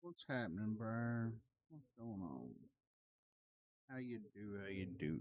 What's happening, bro? What's going on? How you do? How you do?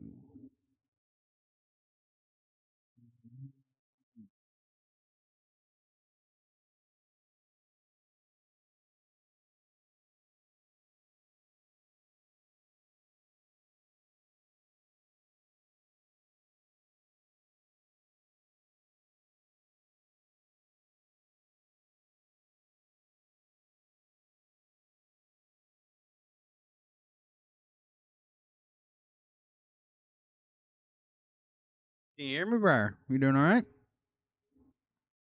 Can you hear me, bro? You doing all right?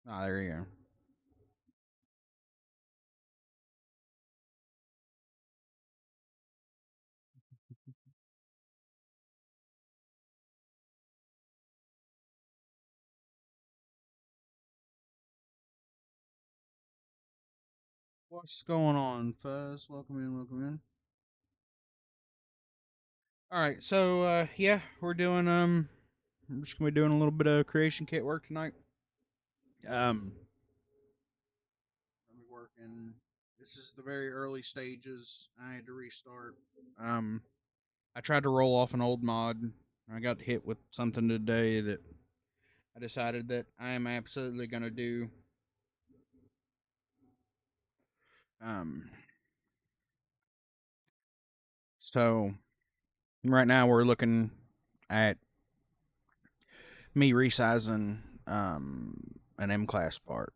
Ah, there you go. What's going on, Fuzz? Welcome in, welcome in. All right, so yeah, we're just gonna be doing a little bit of creation kit work tonight. I'll be working. This is the very early stages. I had to restart. Um, I tried to roll off an old mod. I got hit with something today that I decided that I am absolutely gonna do. Um, so right now we're looking at me resizing an M class part.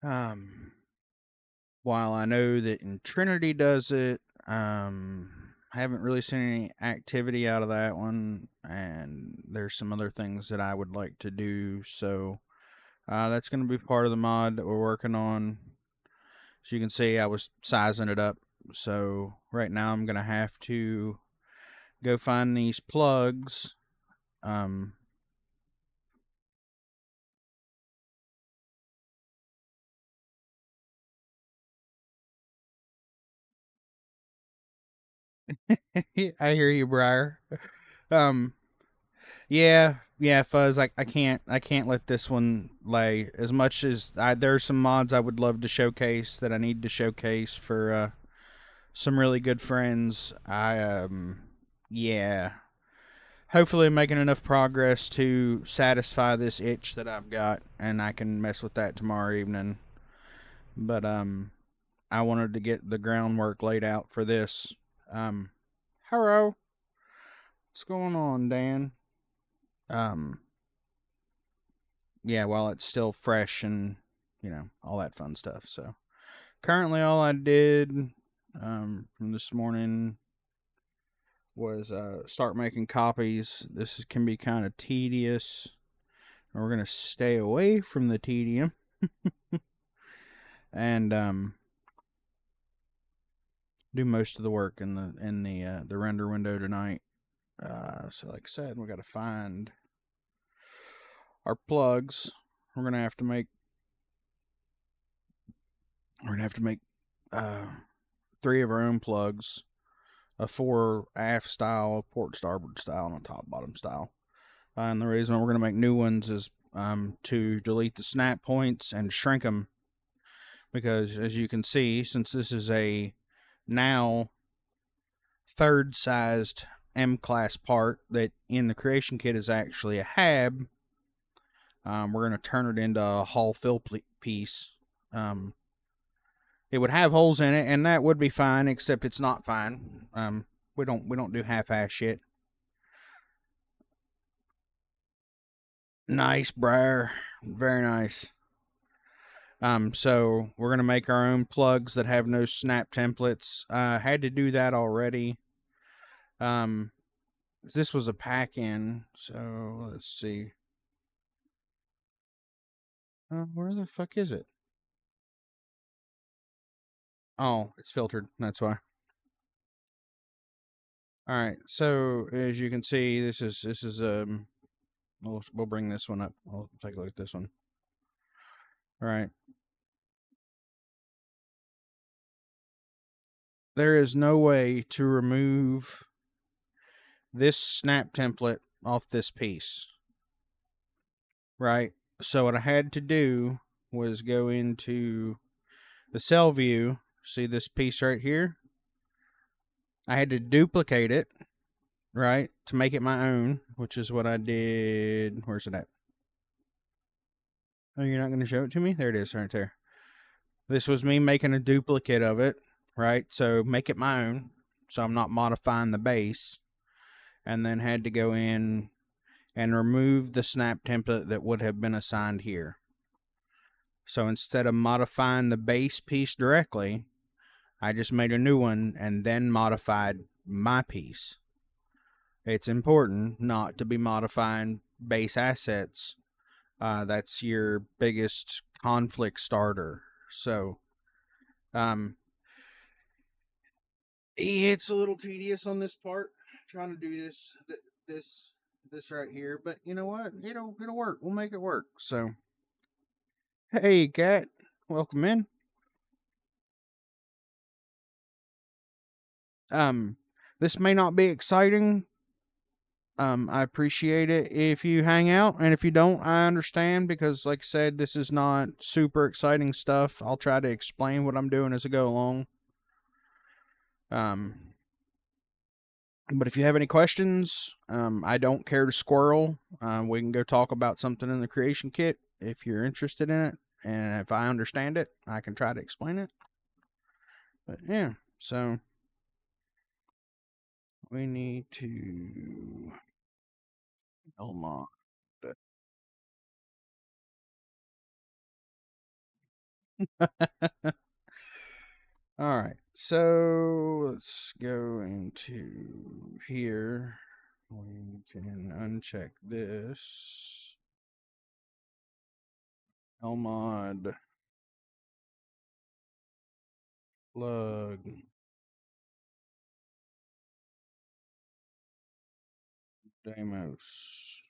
Um, while I know that in Trinity does it, I haven't really seen any activity out of that one, and there's some other things that I would like to do. So that's going to be part of the mod that we're working on. As you can see, I was sizing it up. So right now I'm going to have to go find these plugs. Um, I hear you, Briar. Um, yeah, Fuzz. I can't let this one lay. As much as there's some mods I would love to showcase that I need to showcase for some really good friends. Yeah. Hopefully, I'm making enough progress to satisfy this itch that I've got, and I can mess with that tomorrow evening. But I wanted to get the groundwork laid out for this. Um, hello, what's going on, Dan? Um, yeah, while it's still fresh and all that fun stuff. So currently, all I did from this morning was start making copies. This can be kind of tedious, and we're gonna stay away from the tedium and do most of the work in the render window tonight. So, like I said, we got to find our plugs. We're gonna have to make we're gonna have to make uh, three of our own plugs: a fore aft style, a port starboard style, and a top bottom style. And the reason we're gonna make new ones is to delete the snap points and shrink them, because as you can see, since this is a now third sized M class part that in the creation kit is actually a hab, we're going to turn it into a hull fill piece. Um, it would have holes in it, and that would be fine, except it's not fine. We don't do half-ass shit. Nice, Briar. Very nice. So we're gonna make our own plugs that have no snap templates. Had to do that already. Um, this was a pack in, so let's see. Where the fuck is it? Oh, it's filtered. That's why. All right. So as you can see, this is. We'll bring this one up. I'll take a look at this one. All right. There is no way to remove this snap template off this piece. Right. So what I had to do was go into the cell view. See this piece right here? I had to duplicate it, right, to make it my own, which is what I did. Where's it at? Oh, you're not going to show it to me? There it is, right there. This was me making a duplicate of it, right? So make it my own, so I'm not modifying the base. And then had to go in and remove the snap template that would have been assigned here. So instead of modifying the base piece directly, I just made a new one and then modified my piece. It's important not to be modifying base assets. That's your biggest conflict starter. So, it's a little tedious on this part, trying to do this right here. But you know what? It'll work. We'll make it work. So, hey, Cat, welcome in. This may not be exciting. I appreciate it if you hang out, and if you don't, I understand, because like I said, this is not super exciting stuff. I'll try to explain what I'm doing as I go along. But if you have any questions, I don't care to squirrel. We can go talk about something in the creation kit if you're interested in it, and if I understand it, I can try to explain it. But yeah, so we need to Elmont. All right, so let's go into here. We can uncheck this. Lmod plug Demos.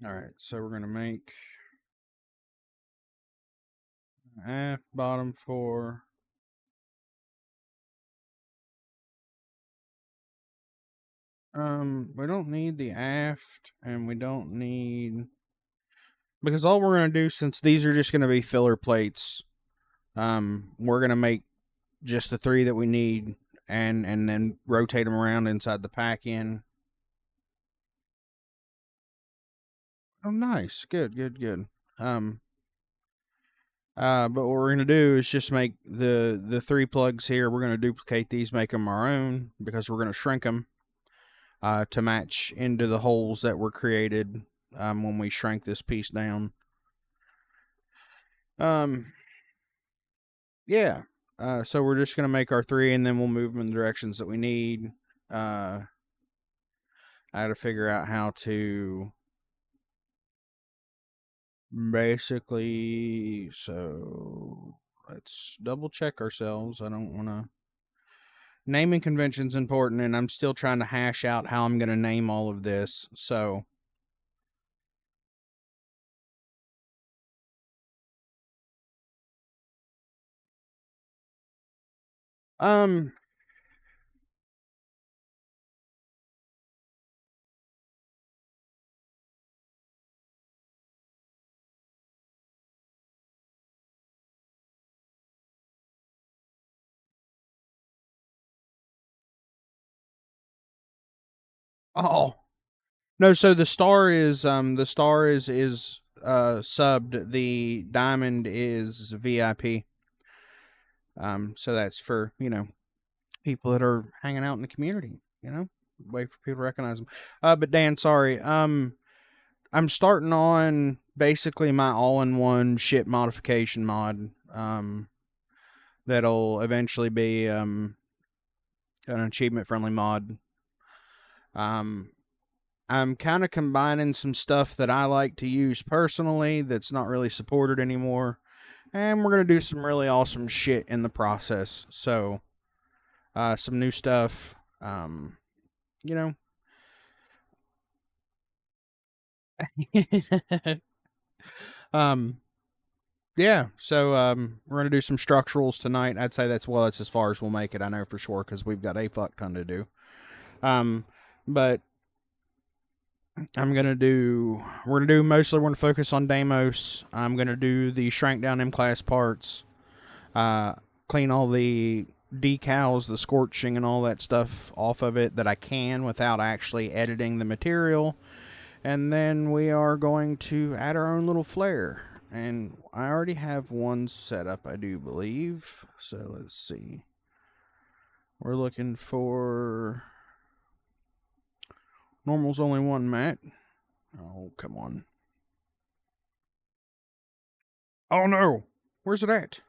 All right, so we're gonna make aft bottom 4. We don't need the aft, and we don't need, because all we're gonna do, since these are just gonna be filler plates, we're gonna make just the 3 that we need, and then rotate them around inside the pack in. Oh, nice, good. But what we're gonna do is just make the 3 plugs here. We're gonna duplicate these, make them our own, because we're gonna shrink them to match into the holes that were created when we shrank this piece down. Yeah. So we're just gonna make our 3, and then we'll move them in the directions that we need. I had to figure out how to basically. So let's double check ourselves. I don't want to. Naming convention's important, and I'm still trying to hash out how I'm going to name all of this. So, um, oh no, so the star is subbed. The diamond is VIP. So that's for people that are hanging out in the community. Wait for people to recognize them. But Dan, sorry. I'm starting on basically my all-in-one ship modification mod. That'll eventually be an achievement-friendly mod. I'm kind of combining some stuff that I like to use personally that's not really supported anymore, and we're gonna do some really awesome shit in the process. So, some new stuff. You know. um, yeah. So, we're gonna do some structurals tonight. I'd say that's as far as we'll make it. I know for sure because we've got a fuck ton to do. But we're gonna do mostly, we're gonna focus on Deimos. I'm gonna do the shrank down M class parts, uh, clean all the decals, the scorching, and all that stuff off of it that I can without actually editing the material. And then we are going to add our own little flare. And I already have one set up, I do believe. So let's see. We're looking for normal's only one mat. Oh, come on. Oh no! Where's it at?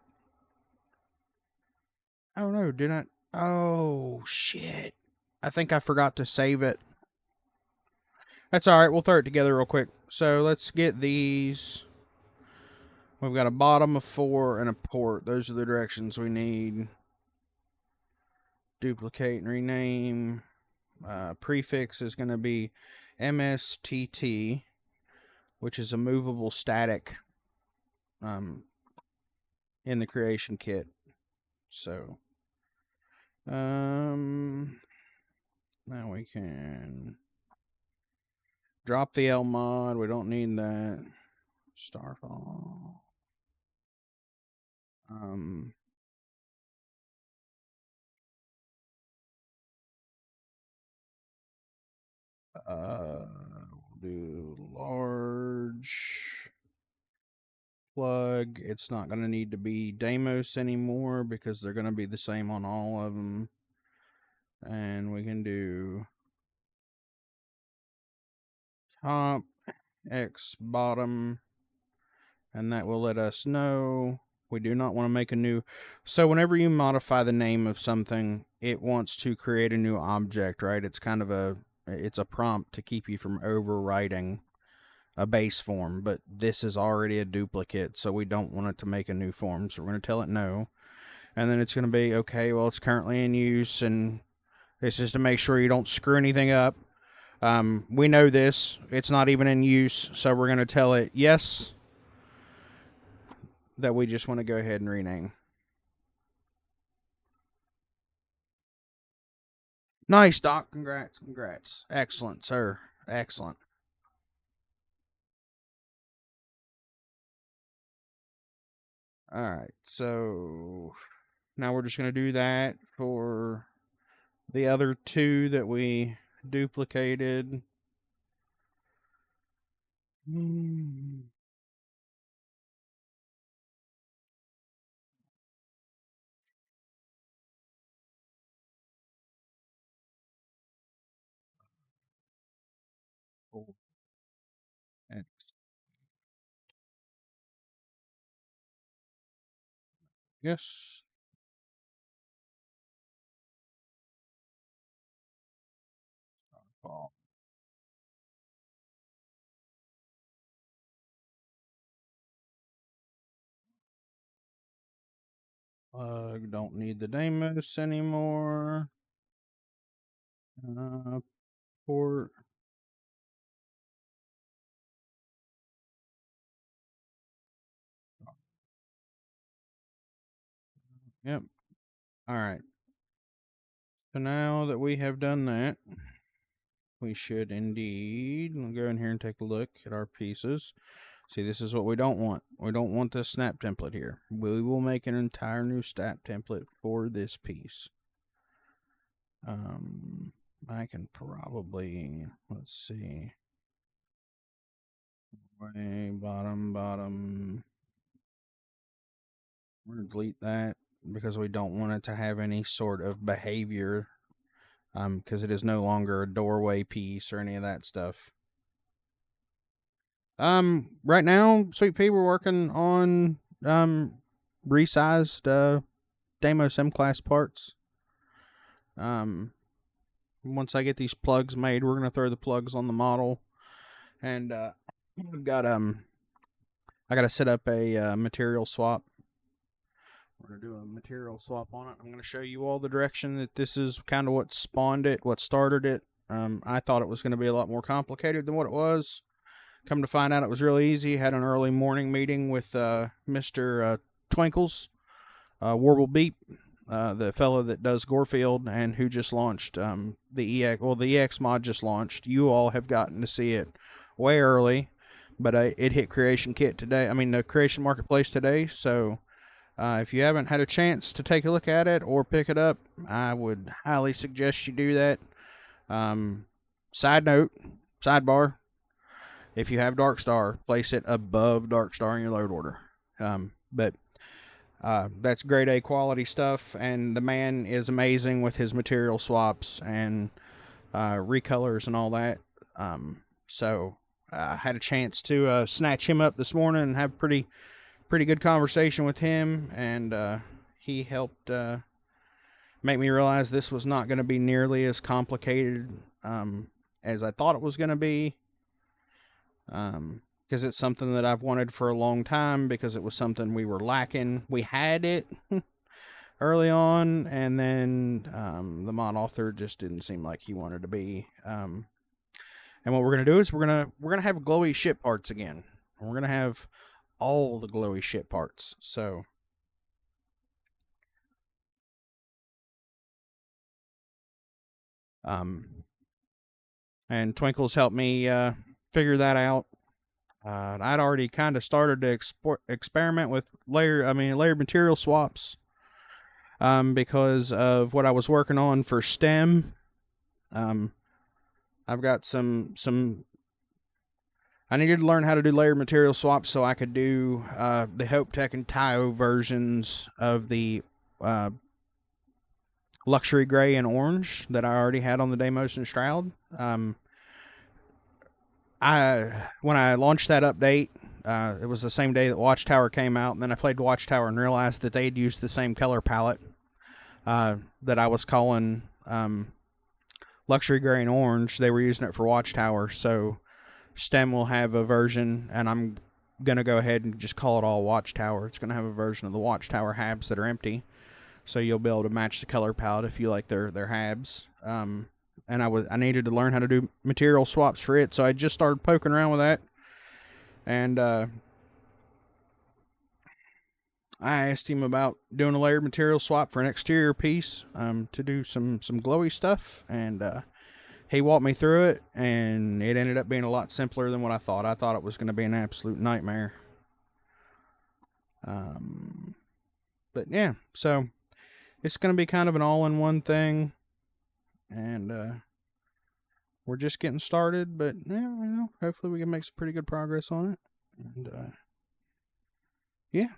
Oh no, did I? Oh shit. I think I forgot to save it. That's alright, we'll throw it together real quick. So let's get these. We've got a bottom, a 4, and a port. Those are the directions we need. Duplicate and rename. Prefix is going to be MSTT, which is a movable static in the creation kit. So, now we can drop the L mod. We don't need that. Starfield. We'll do large plug. It's not going to need to be Deimos anymore because they're going to be the same on all of them. And we can do top X bottom, and that will let us know we do not want to make a new. So whenever you modify the name of something, it wants to create a new object, right? It's kind of it's a prompt to keep you from overwriting a base form, but this is already a duplicate, so we don't want it to make a new form. So we're going to tell it no, and then it's going to be okay. Well, it's currently in use, and this is to make sure you don't screw anything up. We know this; it's not even in use, so we're going to tell it yes, that we just want to go ahead and rename. Nice, Doc. Congrats. Excellent, sir. Excellent. All right, so now we're just going to do that for the other two that we duplicated. Yes. Don't need the Deimos anymore. Port. Yep. All right. So now that we have done that, we should indeed go in here and take a look at our pieces. See, this is what we don't want. We don't want this snap template here. We will make an entire new snap template for this piece. I can probably, let's see. Way bottom. We're going to delete that because we don't want it to have any sort of behavior, because it is no longer a doorway piece or any of that stuff. Right now, Sweet Pea, we're working on resized Deimos M class parts. Once I get these plugs made, we're gonna throw the plugs on the model, and we've got I gotta set up a material swap. We're gonna do a material swap on it. I'm gonna show you all the direction that this is kind of what spawned it, what started it. I thought it was gonna be a lot more complicated than what it was. Come to find out, it was really easy. Had an early morning meeting with Mr. Twinkles, Warble Beep. the fellow that does Gorefield and who just launched the EX. Well, the EX mod just launched. You all have gotten to see it way early, but it hit Creation Kit today. I mean, the Creation Marketplace today. So if you haven't had a chance to take a look at it or pick it up, I would highly suggest you do that. Side note, sidebar: if you have Darkstar, place it above Darkstar in your load order. But that's grade A quality stuff, and the man is amazing with his material swaps and recolors and all that. So I had a chance to snatch him up this morning and have pretty good conversation with him, and he helped make me realize this was not going to be nearly as complicated as I thought it was going to be. Because it's something that I've wanted for a long time, because it was something we were lacking. We had it early on, and then the mod author just didn't seem like he wanted to be. And what we're gonna do is we're gonna have glowy ship parts again. We're gonna have all the glowy ship parts. So and Twinkle's helped me figure that out. I'd already kind of started to experiment with layered material swaps, because of what I was working on for STEM. I've got some. I needed to learn how to do layered material swaps so I could do the Hope Tech and Taio versions of the luxury gray and orange that I already had on the Deimos and Stroud. When I launched that update, it was the same day that Watchtower came out, and then I played Watchtower and realized that they had used the same color palette that I was calling luxury gray and orange. They were using it for Watchtower, so STEM will have a version, and I'm gonna go ahead and just call it all Watchtower. It's gonna have a version of the Watchtower habs that are empty, so you'll be able to match the color palette if you like their habs. And I needed to learn how to do material swaps for it, so I just started poking around with that. And I asked him about doing a layered material swap for an exterior piece to do some glowy stuff, and he walked me through it, and it ended up being a lot simpler than what I thought. I thought it was going to be an absolute nightmare. But yeah, so it's going to be kind of an all-in-one thing, and we're just getting started. But yeah, hopefully we can make some pretty good progress on it. And yeah,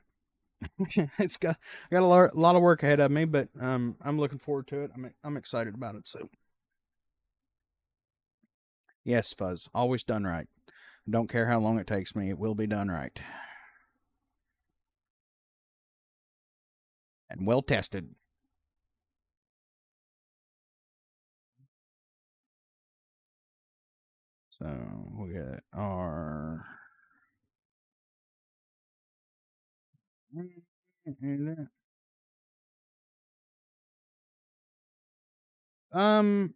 it's got a lot of work ahead of me, but I'm looking forward to it. I'm excited about it. So yes, Fuzz, always done right. Don't care how long it takes me; it will be done right and well tested. So we got our um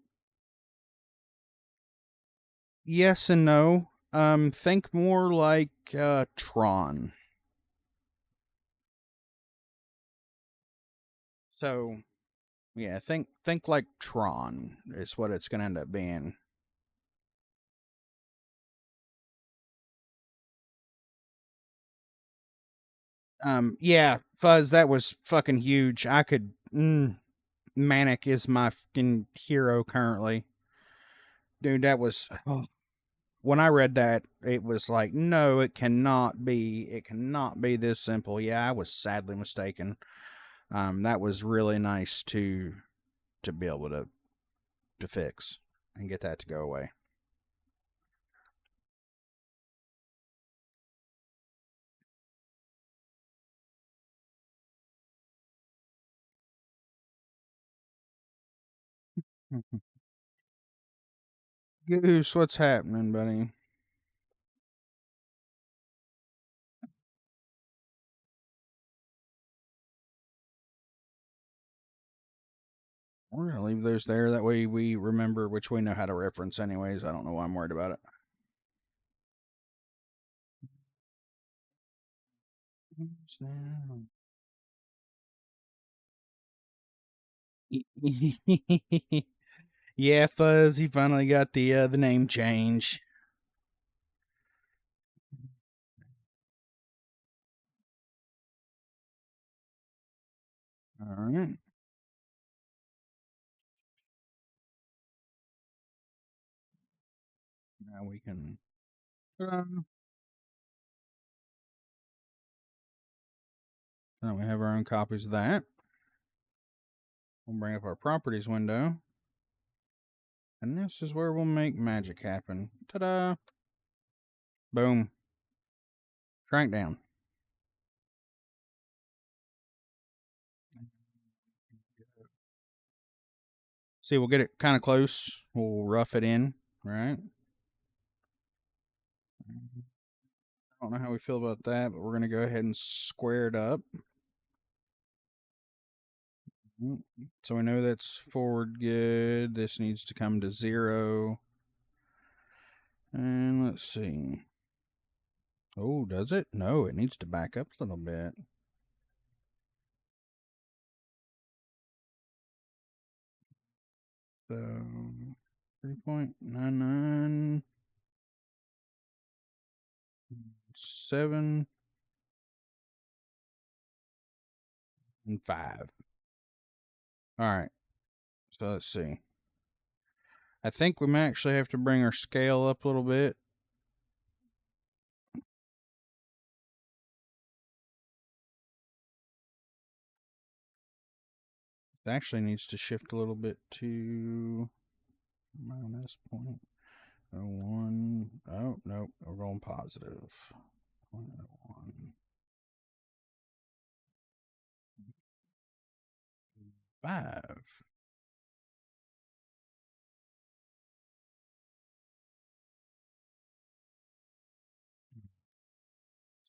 yes and no. Think more like Tron. So yeah, think like Tron is what it's gonna end up being. Yeah, Fuzz, that was fucking huge. I could. Manic is my fucking hero currently, dude. That was when I read that, it was like, no, it cannot be. It cannot be this simple. Yeah, I was sadly mistaken. That was really nice to be able to fix and get that to go away. Goose, what's happening, buddy? We're gonna leave those there. That way we remember which we know how to reference. Anyways, I don't know why I'm worried about it. Yeah, Fuzz, he finally got the name change. All right. Now we can. Now we have our own copies of that. We'll bring up our properties window. And this is where we'll make magic happen. Ta-da! Boom. Shrank down. See, we'll get it kind of close. We'll rough it in, right? I don't know how we feel about that, but we're going to go ahead and square it up. So we know that's forward good. This needs to come to 0. And let's see. Oh, does it? No, it needs to back up a little bit. So 3.99, 7, and 5. All right. So let's see. I think we might actually have to bring our scale up a little bit. It actually needs to shift a little bit to -0.01. Oh, no, we're going positive. 0.01. 5.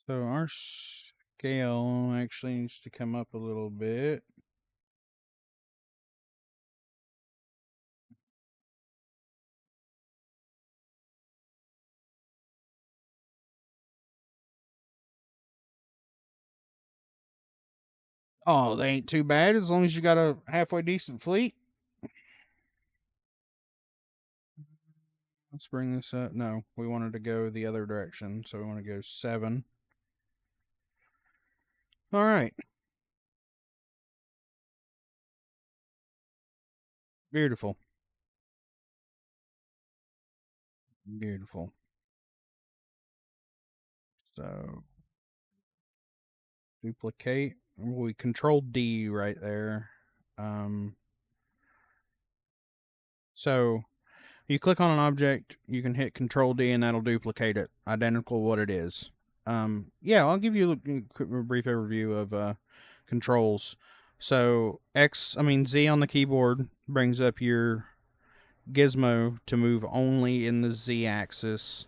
So our scale actually needs to come up a little bit. Oh, they ain't too bad as long as you got a halfway decent fleet. Let's bring this up. No, we wanted to go the other direction, so we want to go 7. All right. Beautiful. Beautiful. So duplicate. We control D right there. So you click on an object, you can hit Control D, and that'll duplicate it, identical to what it is. Yeah, I'll give you a brief overview of controls. So Z on the keyboard brings up your gizmo to move only in the Z axis.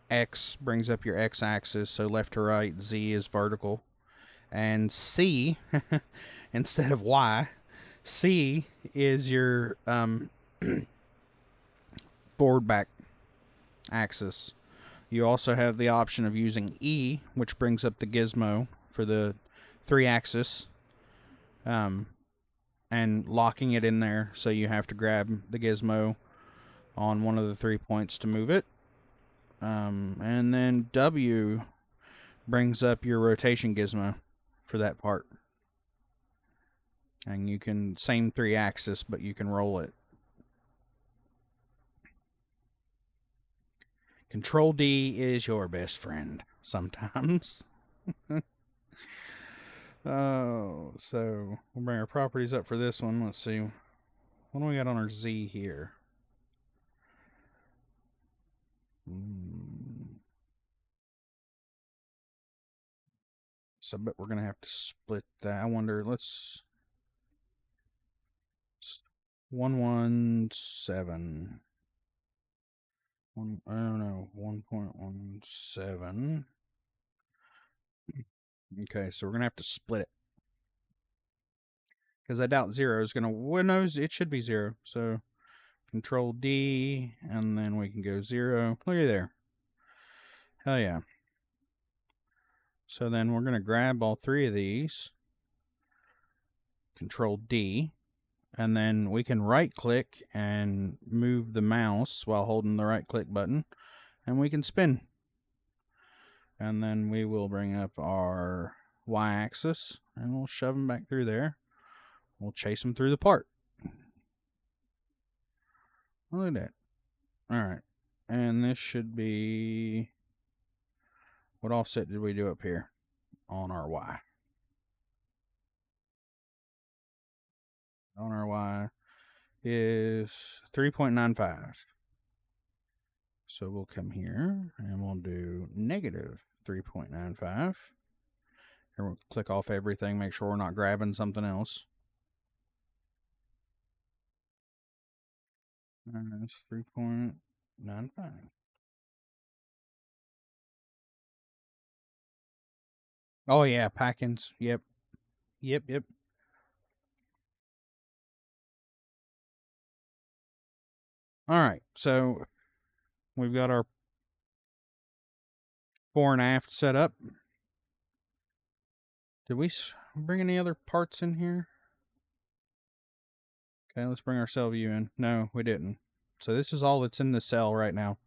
X brings up your X axis, so left to right. Z is vertical. And C, instead of Y, C is your board back axis. You also have the option of using E, which brings up the gizmo for the 3 axis, and locking it in there, so you have to grab the gizmo on one of the 3 points to move it. And then W brings up your rotation gizmo for that part. And you can, same 3 axis, but you can roll it. Control D is your best friend sometimes. Oh, so we'll bring our properties up for this one. Let's see. What do we got on our Z here? So I bet we're going to have to split that. I wonder, let's 117. I don't know, 1.17. Okay, so we're going to have to split it. Because I doubt 0 is going to, well, no, it should be 0. So Control D, and then we can go 0. Look at there. Hell yeah. So then we're going to grab all 3 of these. Control D. and then we can right click and move the mouse while holding the right click button, and we can spin. And then we will bring up our Y axis and we'll shove them back through there. We'll chase them through the part. Look at that. All right. And this should be, what offset did we do up here on our Y? On our Y is 3.95. So we'll come here and we'll do negative 3.95. And we'll click off everything, make sure we're not grabbing something else. Minus 3.95. Oh yeah, packings. Yep. Yep. All right. So we've got our fore and aft set up. Did we bring any other parts in here? Okay, let's bring our cell view in. No, we didn't. So this is all that's in the cell right now.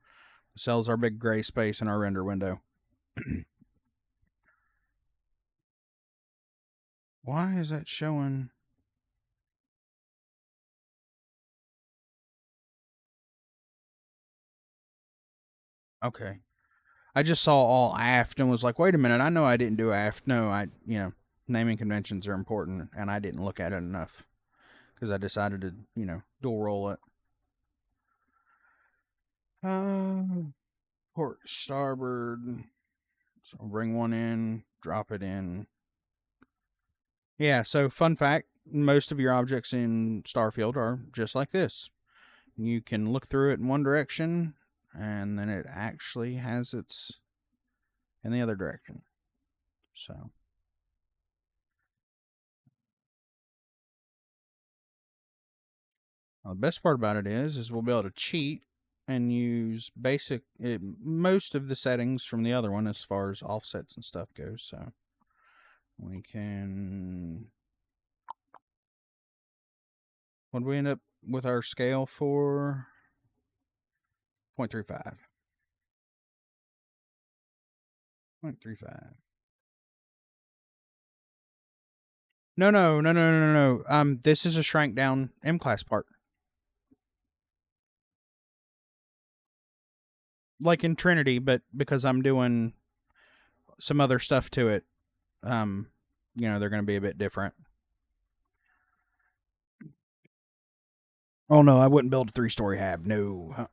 The cell's our big gray space in our render window. Why is that showing? Okay. I just saw all aft and was like, wait a minute, I know I didn't do aft. No, naming conventions are important, and I didn't look at it enough because I decided to, dual roll it. Port starboard. So I'll bring one in, drop it in. Yeah, so fun fact, most of your objects in Starfield are just like this. You can look through it in one direction, and then it actually has its in the other direction. So the best part about it is we'll be able to cheat and use most of the settings from the other one as far as offsets and stuff goes. So we can. What do we end up with our scale for? 0.35. 0.35. No. This is a shrank down M class part. Like in Trinity, but because I'm doing some other stuff to it, they're going to be a bit different. Oh no, I wouldn't build a 3-story hab. No,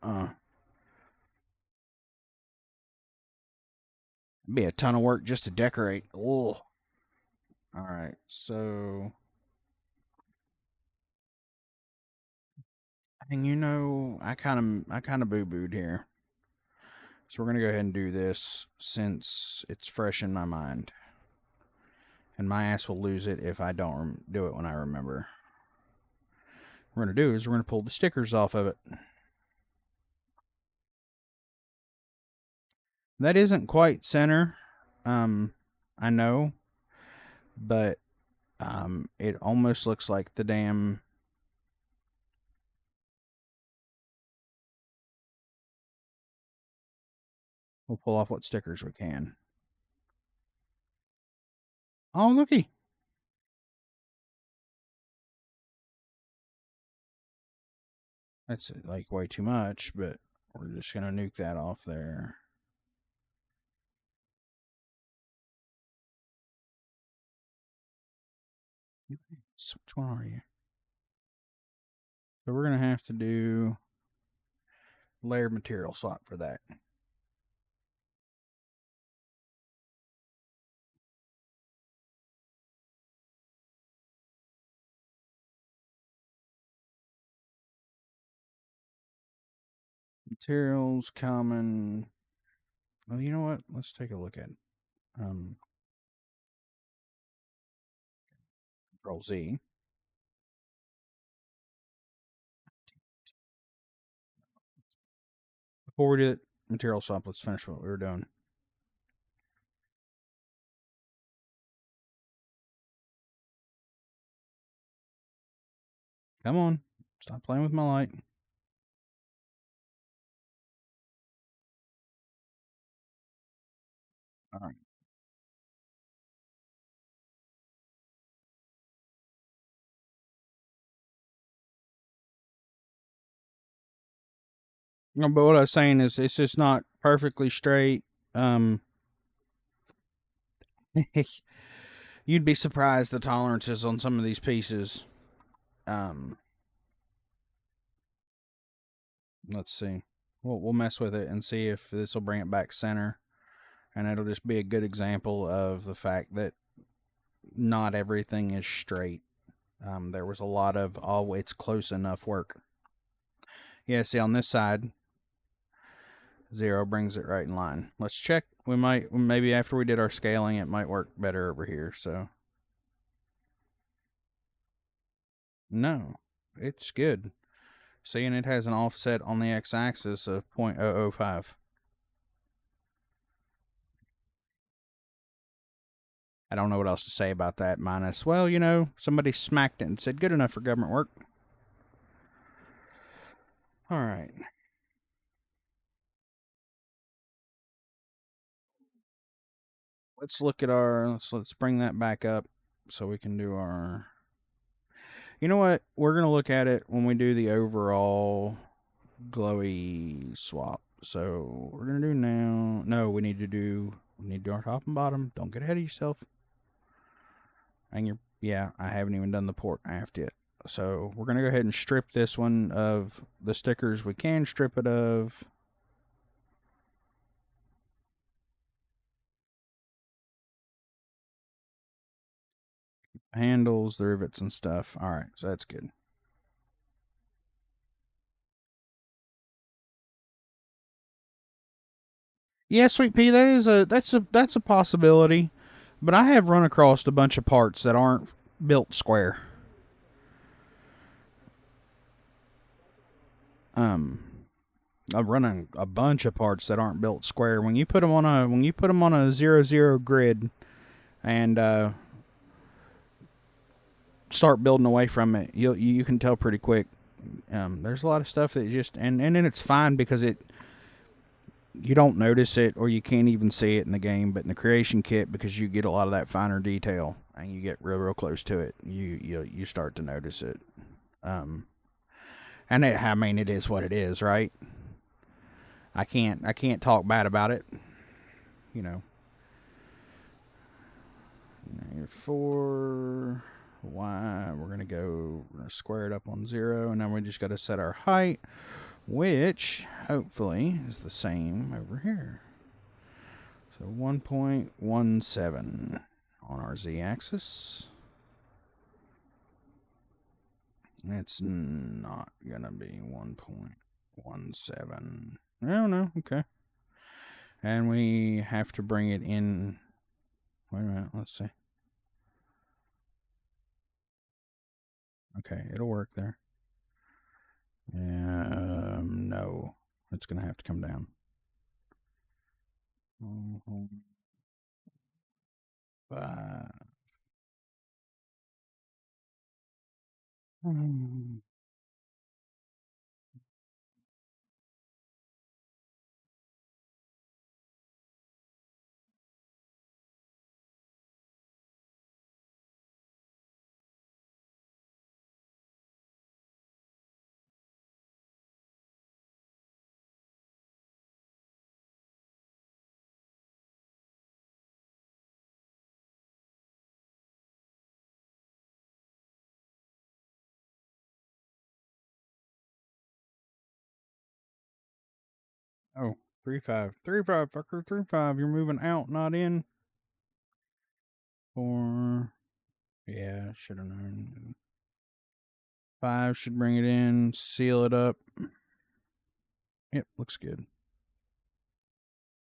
It'd be a ton of work just to decorate. Oh. All right, so. And I kind of boo booed here. So we're gonna go ahead and do this since it's fresh in my mind, and my ass will lose it if I don't do it when I remember. What we're gonna do is we're gonna pull the stickers off of it. That isn't quite center, I know, but it almost looks like the damn. We'll pull off what stickers we can. Oh, looky. That's like way too much, but we're just gonna nuke that off there. Which one are you? So we're gonna have to do layered material swap for that. Materials common. Well, you know what? Let's take a look at Control Z. Before we do it, material swap, let's finish what we were doing. Come on. Stop playing with my light. All right. No, but what I was saying is it's just not perfectly straight. Um, you'd be surprised the tolerances on some of these pieces. Um, let's see. We'll mess with it and see if this will bring it back center, and it'll just be a good example of the fact that not everything is straight. There was a lot of oh, it's close enough work. Yeah, see on this side, 0 brings it right in line. Let's check. We might maybe after we did our scaling, it might work better over here. So no, it's good. Seeing it has an offset on the x-axis of 0.005. I don't know what else to say about that. Minus, well, somebody smacked it and said good enough for government work. All right. Let's look at our. Let's bring that back up so we can do our. You know what? We're gonna look at it when we do the overall glowy swap. So we're gonna do now. No, we need to do our top and bottom. Don't get ahead of yourself. And yeah, I haven't even done the port aft yet. So we're gonna go ahead and strip this one of the stickers we can strip it of. Handles, the rivets and stuff. All right, so that's good. Yeah, sweet pea, that's a possibility. But I have run across a bunch of parts that aren't built square. Um, I'm running a bunch of parts that aren't built square. When you put them on a 0-0 grid and start building away from it, you can tell pretty quick. There's a lot of stuff that just and then it's fine because you don't notice it or you can't even see it in the game, but in the creation kit because you get a lot of that finer detail and you get real close to it, you start to notice it. Um, and I mean it is what it is, right? I can't talk bad about it, you know. -4 y. We're gonna square it up on 0, and then we just got to set our height, which hopefully is the same over here. So 1.17 on our z-axis. It's not gonna be 1.17. Oh no, okay. And we have to bring it in. Wait a minute, let's see. Okay, it'll work there. No, it's gonna have to come down. Five. Oh, 3-5. 3-5, fucker. 3-5. You're moving out, not in. 4. Yeah, should have known. 5 should bring it in, seal it up. Yep, looks good.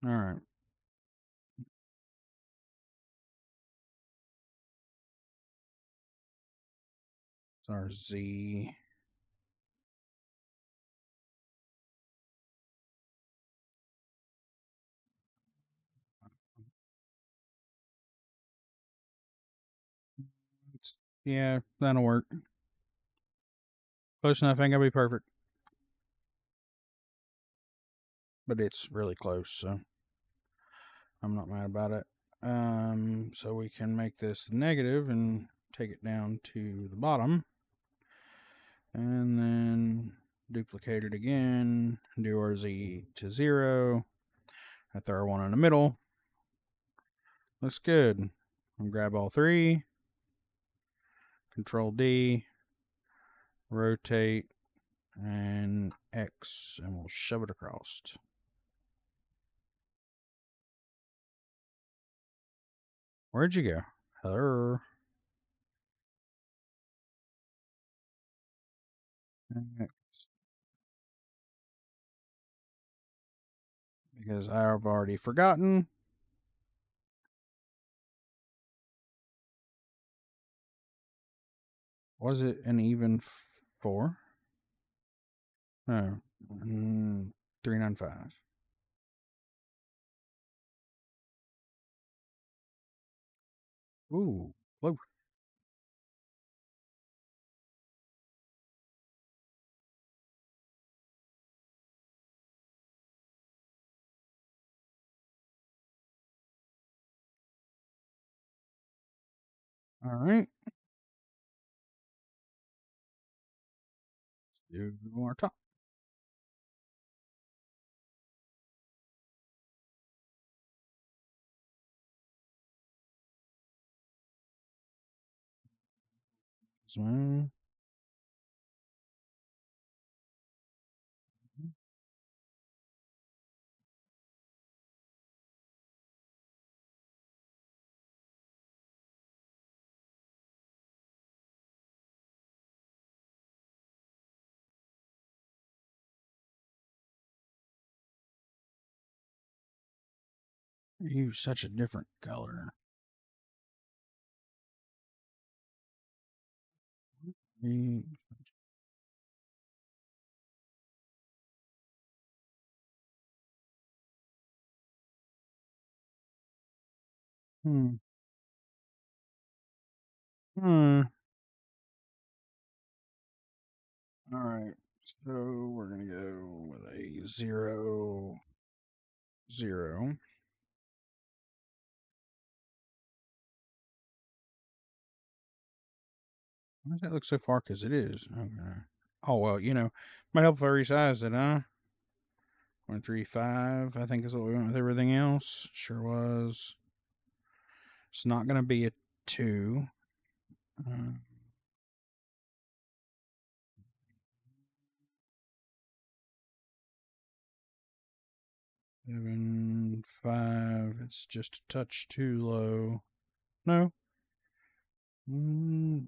All right. It's our Z. Yeah, that'll work. Close enough. Ain't gonna be perfect, but it's really close, so I'm not mad about it. So we can make this negative and take it down to the bottom, and then duplicate it again. Do our Z to 0. I throw our 1 in the middle. Looks good. I'll grab all 3. Control D. Rotate and X, and we'll shove it across. Where'd you go? Hello. Because I've already forgotten. Was it an even 4? No. 395. Ooh, close. All right. Do our top. So, you such a different color. Hmm. Hmm. All right. So we're gonna go with a 0, 0. Why does that look so far? Because it is. Okay. Oh, well, might help if I resized it, huh? 135, I think is what we went with everything else. Sure was. It's not going to be a 2. Uh, 7, 5. It's just a touch too low. No.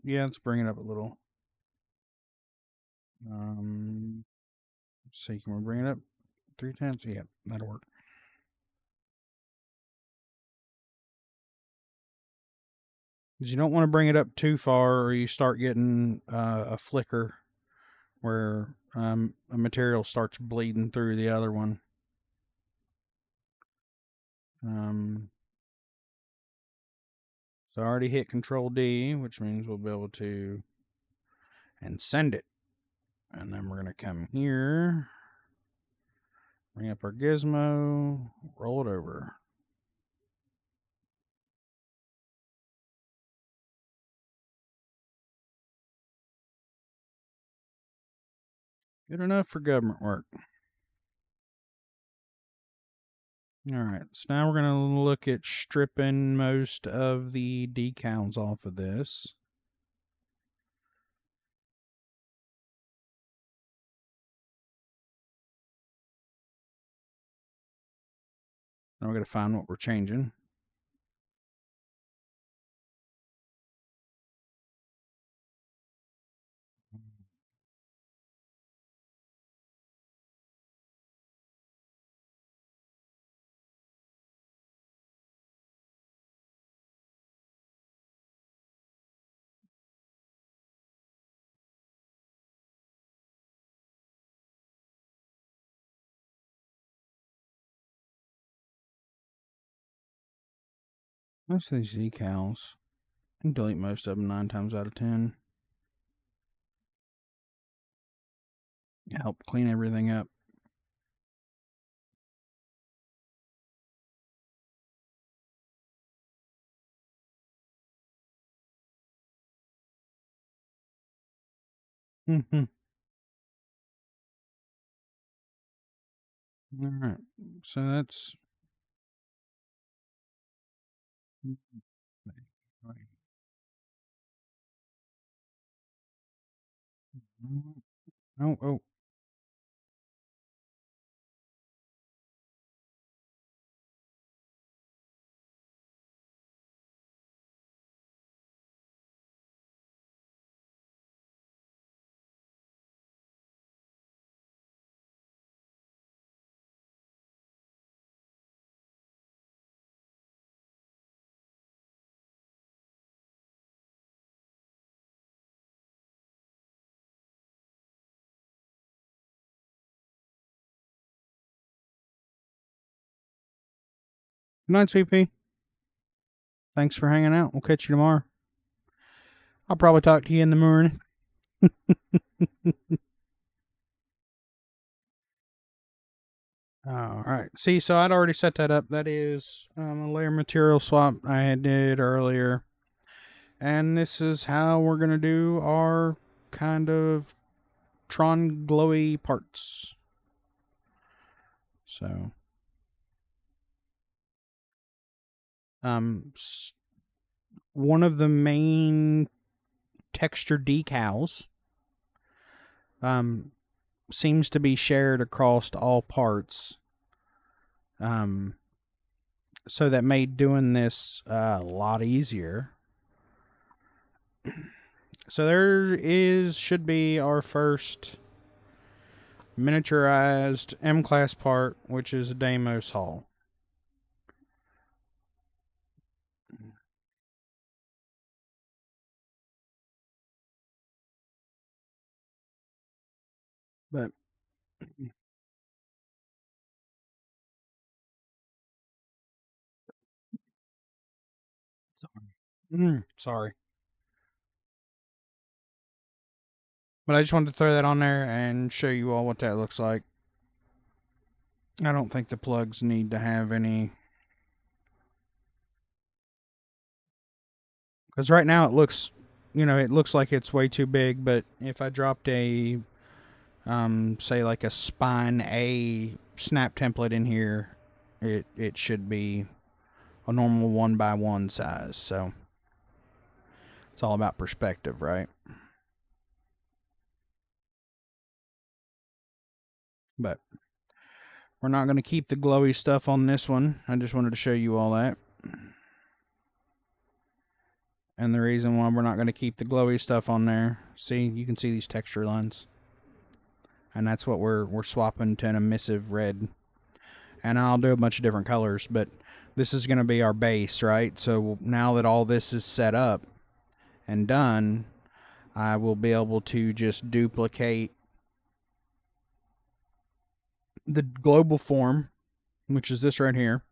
Yeah, let's bring it up a little. Let's see, can we bring it up 3 tenths? Yeah, that'll work. Because you don't want to bring it up too far, or you start getting a flicker where a material starts bleeding through the other one. So I already hit Control D, which means we'll be able to and send it. And then we're going to come here, bring up our gizmo, roll it over. Good enough for government work. All right, so now we're going to look at stripping most of the decals off of this. Now we're going to find what we're changing. Most of these decals, I can delete most of them 9 times out of 10. help clean everything up. Mm-hmm. All right. So that's. Oh, oh. Good night, CP. Thanks for hanging out. We'll catch you tomorrow. I'll probably talk to you in the morning. All right. See, so I'd already set that up. That is a layer material swap I did earlier. And this is how we're going to do our kind of Tron glowy parts. So, um, one of the main texture decals seems to be shared across all parts. So that made doing this a lot easier. So should be our first miniaturized M-class part, which is a Deimos hull. But sorry. But I just wanted to throw that on there and show you all what that looks like. I don't think the plugs need to have any. Because right now it looks, it looks like it's way too big. But if I dropped a, say like a spine A snap template in here, it should be a normal 1x1 size. So it's all about perspective, right? But we're not going to keep the glowy stuff on this one. I just wanted to show you all that. And the reason why we're not going to keep the glowy stuff on there, see, you can see these texture lines. And that's what we're swapping to an emissive red. And I'll do a bunch of different colors, but this is going to be our base, right? So now that all this is set up and done, I will be able to just duplicate the global form, which is this right here.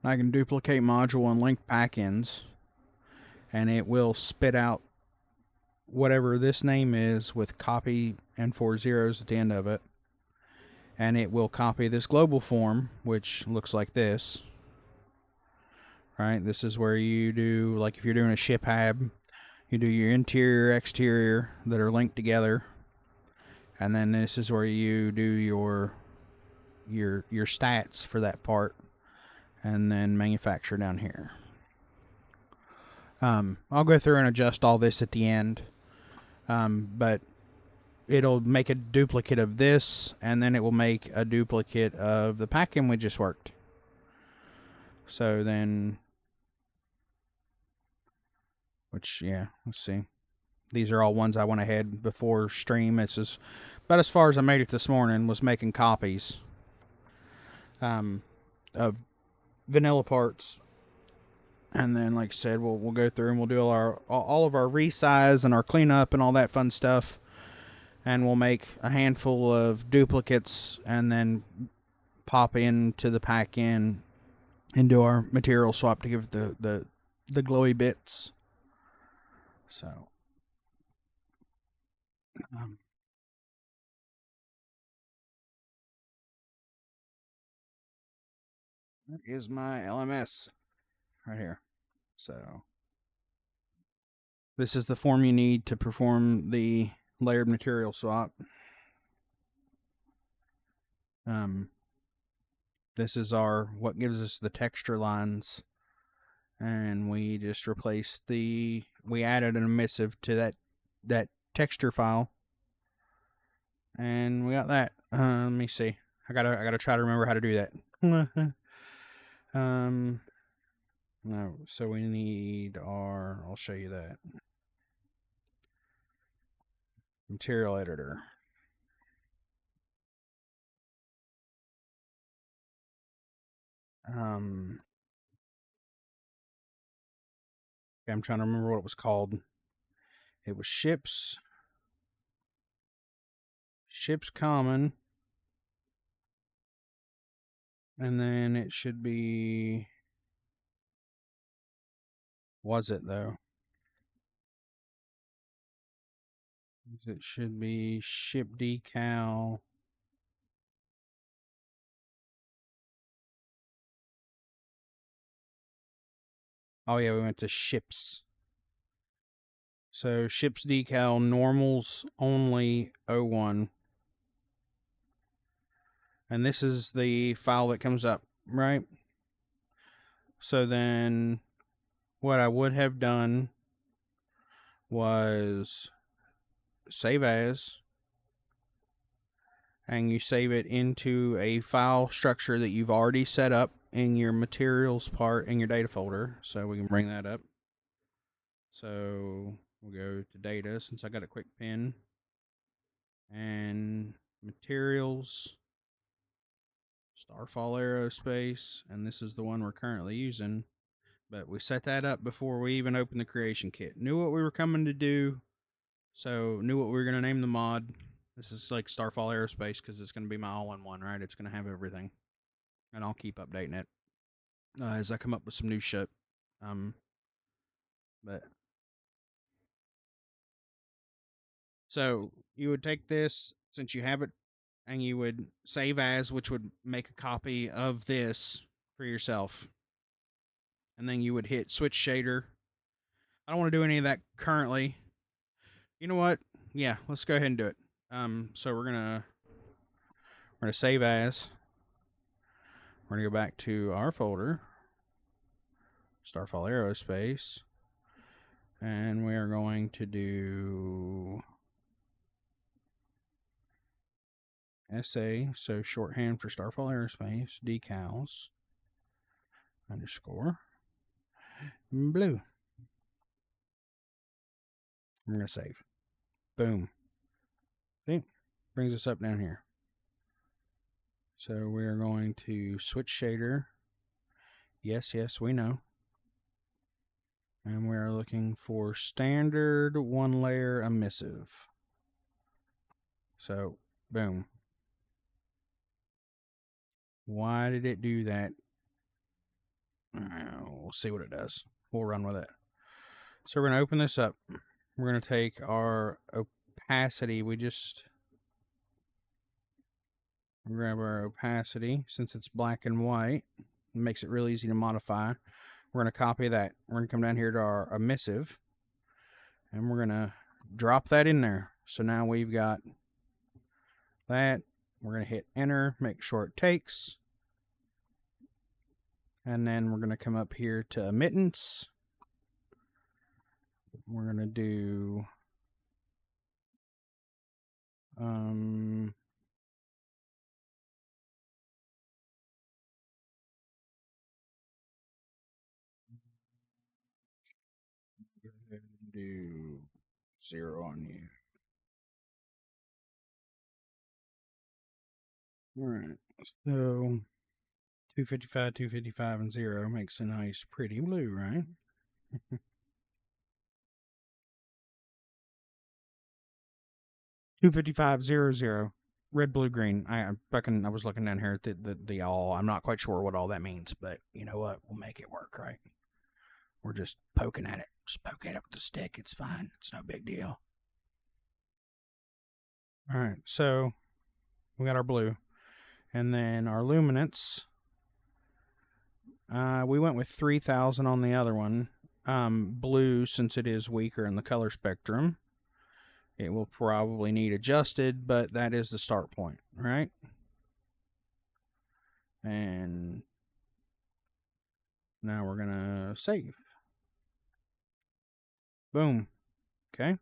I can duplicate module and link pack-ins, and it will spit out whatever this name is with copy and 4 zeros at the end of it. And it will copy this global form, which looks like this. Right? This is where you do, like if you're doing a ship hab, you do your interior, exterior that are linked together. And then this is where you do your stats for that part. And then manufacture down here. I'll go through and adjust all this at the end. But it'll make a duplicate of this, and then it will make a duplicate of the pack-in we just worked. So then, which, yeah, let's see. These are all ones I went ahead before stream. This is about as far as I made it this morning, was making copies of vanilla parts. And then, like I said, we'll go through and we'll do all of our resize and our cleanup and all that fun stuff. And we'll make a handful of duplicates and then pop into the pack-in and do our material swap to give the glowy bits. So, That is my LMS right here. So this is the form you need to perform the layered material swap. This is what gives us the texture lines, and we just replaced we added an emissive to that texture file, and we got that. Let me see. I gotta try to remember how to do that. No, so we need I'll show you that. Material editor. I'm trying to remember what it was called. It was ships common, and then it should be. Was it though? It should be ship decal. Oh yeah, we went to ships. So ships decal normals only 01. And this is the file that comes up, right? So then what I would have done was save as, and you save it into a file structure that you've already set up in your materials part in your data folder. So we can bring that up. So we'll go to data since I got a quick pin, and materials, Starfall Aerospace, and this is the one we're currently using. But we set that up before we even opened the creation kit. Knew what we were coming to do, so knew what we were going to name the mod. This is like Starfall Aerospace because it's going to be my all-in-one, right? It's going to have everything, and I'll keep updating it as I come up with some new shit. But so you would take this since you have it, and you would save as, which would make a copy of this for yourself, and then you would hit switch shader. I don't want to do any of that currently. You know what? Yeah, let's go ahead and do it. So we're gonna save as. We're gonna go back to our folder, Starfall Aerospace, and we are going to do SA, so shorthand for Starfall Aerospace, decals, underscore, blue. I'm gonna save. Boom. See? Brings us up down here. So we are going to switch shader. Yes, we know. And we are looking for standard one layer emissive. So, boom. Why did it do that? We'll see what it does. We'll run with it. So we're going to open this up. We're going to take our opacity. We just grab our opacity. Since it's black and white, it makes it real easy to modify. We're going to copy that. We're going to come down here to our emissive, and we're going to drop that in there. So now we've got that. We're going to hit enter, make sure it takes. And then we're going to come up here to emittance. We're going to do do 0 on you. All right. So 255, and 0 makes a nice, pretty blue, right? 25500, red, blue, green. I was looking down here at the all. I'm not quite sure what all that means, but you know what? We'll make it work, right? We're just poking at it. Just poke at it with the stick. It's fine. It's no big deal. All right, so we got our blue, and then our luminance. We went with 3,000 on the other one. Blue, since it is weaker in the color spectrum, it will probably need adjusted, but that is the start point, right? And now we're going to save. Boom. Okay.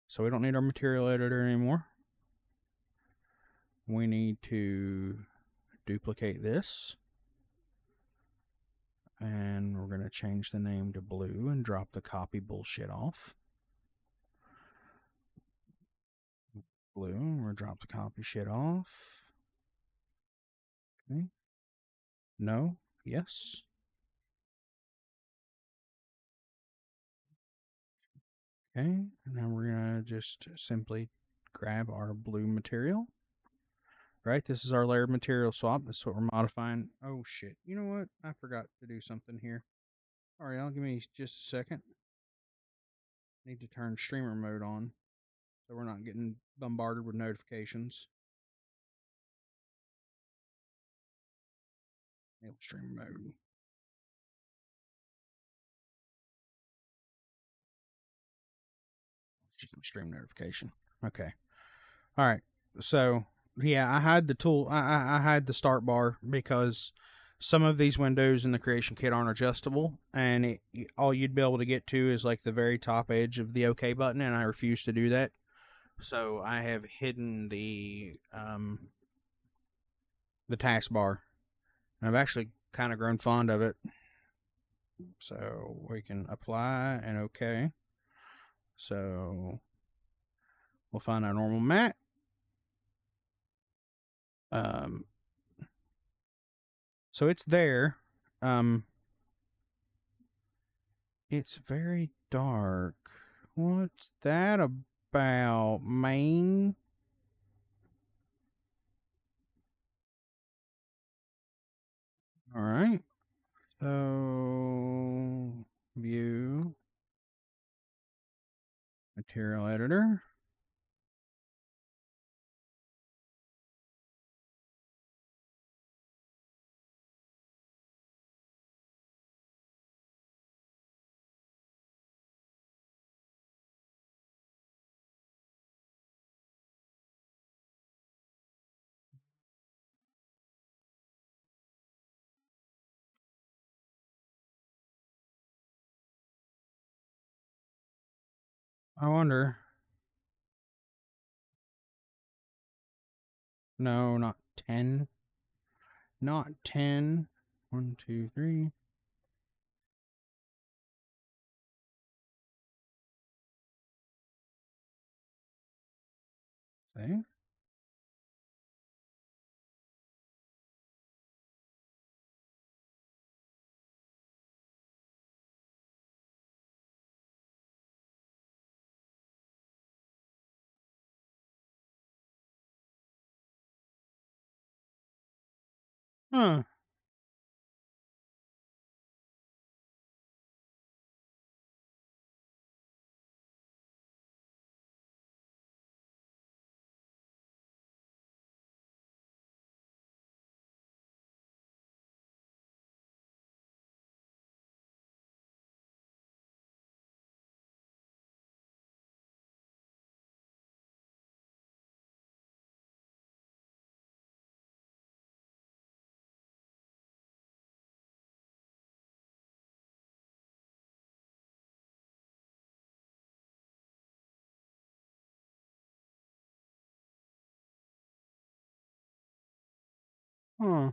So we don't need our material editor anymore. We need to duplicate this. And we're going to change the name to blue and drop the copy bullshit off. Blue, we're going to drop the copy shit off. Okay. No. Yes. Okay. And now we're going to just simply grab our blue material. Right, this is our layered material swap. This is what we're modifying. Oh shit. You know what? I forgot to do something here. Alright, y'all give me just a second. Need to turn streamer mode on so we're not getting bombarded with notifications. Enable streamer mode. It's just a stream notification. Okay. Alright. So yeah, I had the tool I had the start bar because some of these windows in the creation kit aren't adjustable, and all you'd be able to get to is like the very top edge of the OK button, and I refuse to do that. So I have hidden the taskbar. I've actually kind of grown fond of it. So we can apply and OK. So we'll find our normal mat. So it's there. It's very dark. What's that about, man? All right. So view material editor. I wonder. No, not 10. Not 10. 1, 2, 3. See? Huh. Huh.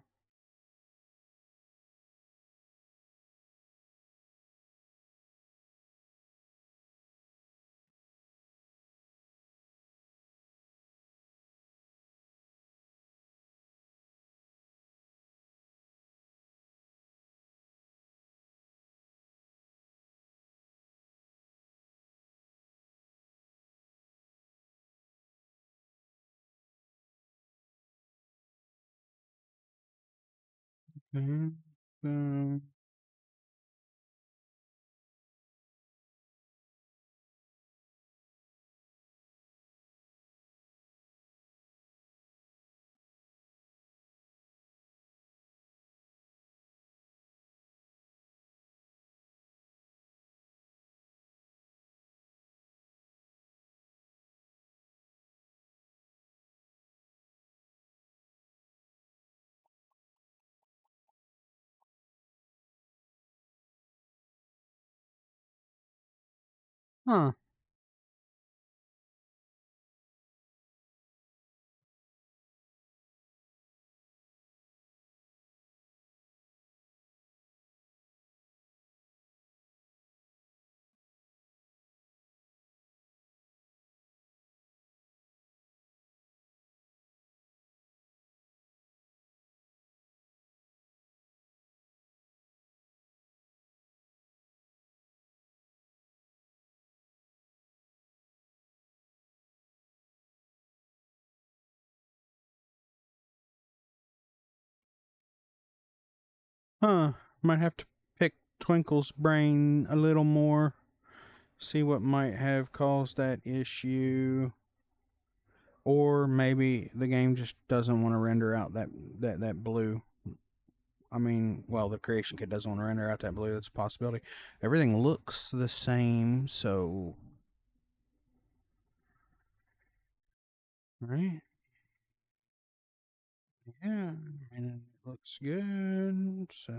Mm-hmm. Huh. Huh. Might have to pick Twinkle's brain a little more. See what might have caused that issue. Or maybe the game just doesn't want to render out that blue. I mean, well, the creation kit doesn't want to render out that blue. That's a possibility. Everything looks the same, so right? Yeah, and it looks good. So,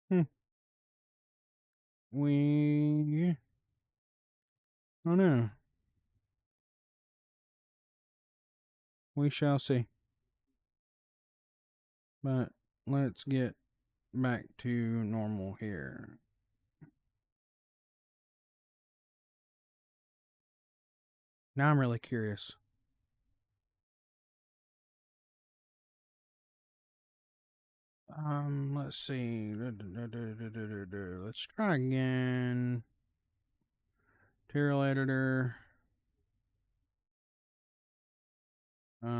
hmm, we, oh no, we shall see. But let's get back to normal here. Now I'm really curious. Let's see. Let's try again. Material editor.